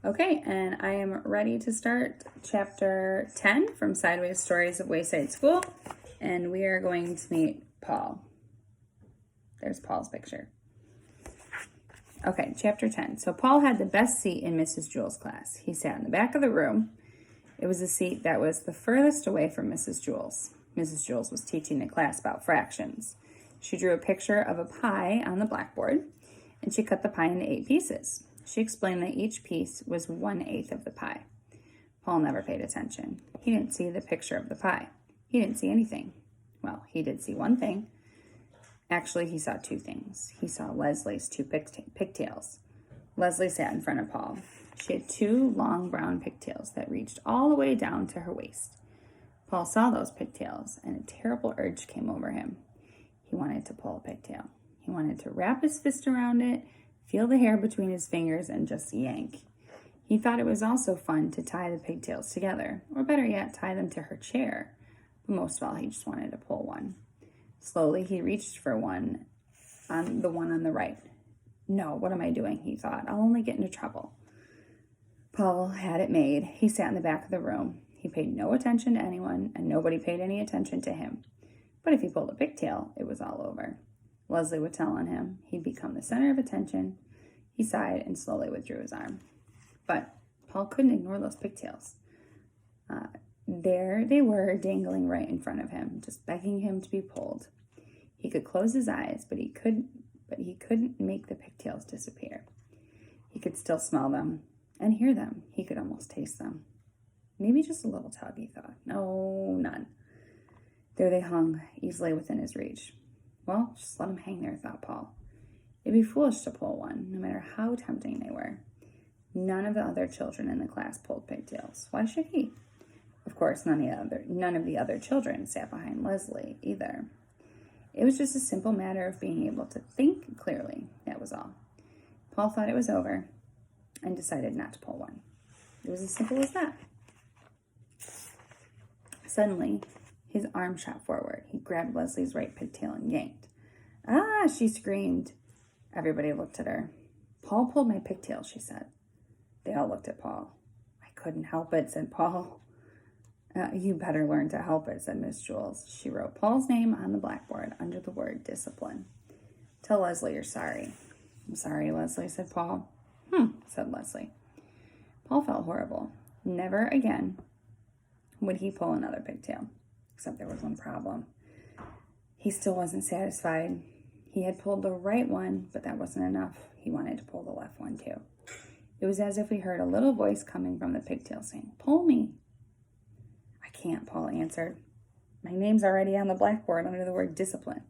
Okay, and I am ready to start chapter 10 from Sideways Stories of Wayside School, and we are going to meet Paul. There's Paul's picture. Okay, chapter 10. So Paul had the best seat in Mrs. Jewell's class. He sat in the back of the room. It was the seat that was the furthest away from Mrs. Jewell's. Mrs. Jewell's was teaching the class about fractions. She drew a picture of a pie on the blackboard, and she cut the pie into 8 pieces. She explained that each piece was 1/8 of the pie. Paul never paid attention. He didn't see the picture of the pie. He didn't see anything. Well, he did see one thing. Actually, he saw 2 things. He saw Leslie's 2 pigtails. Leslie sat in front of Paul. She had 2 long brown pigtails that reached all the way down to her waist. Paul saw those pigtails, and a terrible urge came over him. He wanted to pull a pigtail. He wanted to wrap his fist around it, feel the hair between his fingers, and just yank. He thought it was also fun to tie the pigtails together, or better yet, tie them to her chair. But most of all, he just wanted to pull one. Slowly, he reached for one on the right. No, what am I doing, he thought. I'll only get into trouble. Paul had it made. He sat in the back of the room. He paid no attention to anyone, and nobody paid any attention to him. But if he pulled a pigtail, it was all over. Leslie would tell on him. He'd become the center of attention. He sighed and slowly withdrew his arm. But Paul couldn't ignore those pigtails. There they were, dangling right in front of him, just begging him to be pulled. He could close his eyes, but he couldn't make the pigtails disappear. He could still smell them and hear them. He could almost taste them. Maybe just a little tug, he thought. No, none. There they hung, easily within his reach. Well, just let him hang there, thought Paul. It'd be foolish to pull one, no matter how tempting they were. None of the other children in the class pulled pigtails. Why should he? Of course, none of the other children sat behind Leslie either. It was just a simple matter of being able to think clearly, that was all. Paul thought it was over and decided not to pull one. It was as simple as that. Suddenly, his arm shot forward. He grabbed Leslie's right pigtail and yanked. Ah, she screamed. Everybody looked at her. Paul pulled my pigtail, she said. They all looked at Paul. I couldn't help it, said Paul. You better learn to help it, said Miss Jules. She wrote Paul's name on the blackboard under the word discipline. Tell Leslie you're sorry. I'm sorry, Leslie, said Paul. Said Leslie. Paul felt horrible. Never again would he pull another pigtail. Except there was one problem. He still wasn't satisfied. He had pulled the right one, but that wasn't enough. He wanted to pull the left one too. It was as if he heard a little voice coming from the pigtail saying, "Pull me." I can't, Paul answered. My name's already on the blackboard under the word discipline.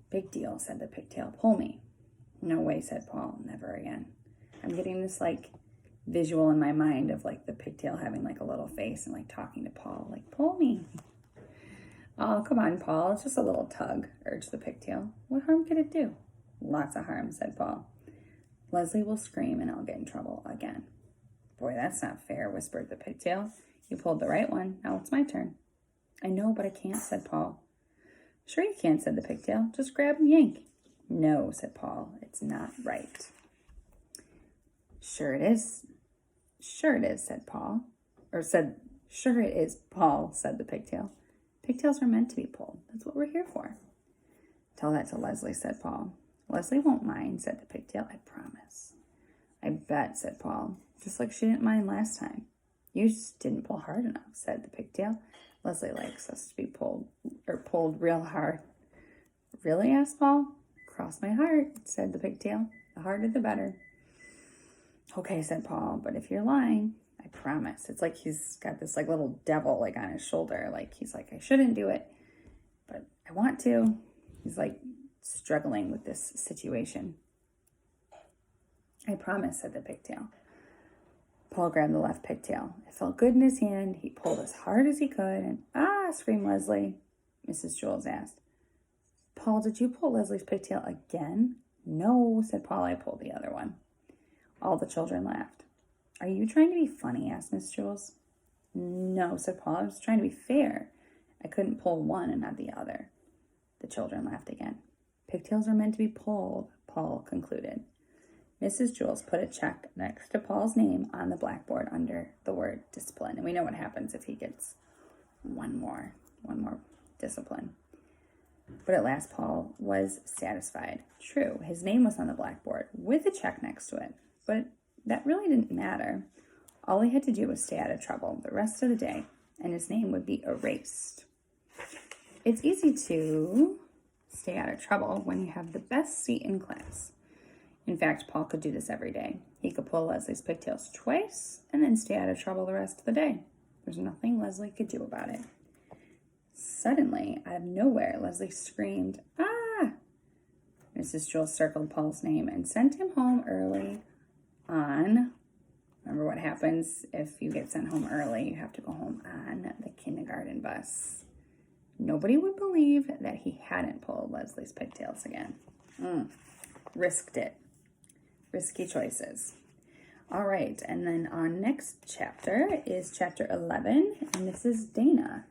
Big deal, said the pigtail. Pull me. No way, said Paul. Never again. I'm getting this visual in my mind of the pigtail having a little face and talking to Paul, pull me. Oh, come on, Paul. It's just a little tug, urged the pigtail. What harm could it do? Lots of harm, said Paul. Leslie will scream and I'll get in trouble again. Boy, that's not fair, whispered the pigtail. You pulled the right one. Now it's my turn. I know, but I can't, said Paul. Sure you can, said the pigtail. Just grab and yank. No, said Paul. It's not right. Sure it is. Sure it is, said Paul. Sure it is, Paul, said the pigtail. Pigtails are meant to be pulled. That's what we're here for. Tell that to Leslie, said Paul. Leslie won't mind, said the pigtail. I promise. I bet, said Paul. Just like she didn't mind last time. You just didn't pull hard enough, said the pigtail. Leslie likes us to be pulled real hard. Really, asked Paul. Cross my heart, said the pigtail. The harder the better. Okay, said Paul, but if you're lying, I promise. It's like he's got this little devil on his shoulder. He's I shouldn't do it, but I want to. He's struggling with this situation. I promise, said the pigtail. Paul grabbed the left pigtail. It felt good in his hand. He pulled as hard as he could and, screamed Leslie. Mrs. Jules asked, Paul, did you pull Leslie's pigtail again? No, said Paul. I pulled the other one. All the children laughed. Are you trying to be funny? Asked Miss Jules. No, said Paul. I was trying to be fair. I couldn't pull one and not the other. The children laughed again. Pigtails are meant to be pulled, Paul concluded. Mrs. Jules put a check next to Paul's name on the blackboard under the word discipline. And we know what happens if he gets one more discipline. But at last, Paul was satisfied. True, his name was on the blackboard with a check next to it, but that really didn't matter. All he had to do was stay out of trouble the rest of the day, and his name would be erased. It's easy to stay out of trouble when you have the best seat in class. In fact, Paul could do this every day. He could pull Leslie's pigtails twice and then stay out of trouble the rest of the day. There's nothing Leslie could do about it. Suddenly, out of nowhere, Leslie screamed, "Ah!" Mrs. Jules circled Paul's name and sent him home early on. Remember what happens if you get sent home early? You have to go home on the kindergarten bus. Nobody would believe that he hadn't pulled Leslie's pigtails again. Risked it. Risky choices. All right, and then our next chapter is chapter 11, and this is Dana.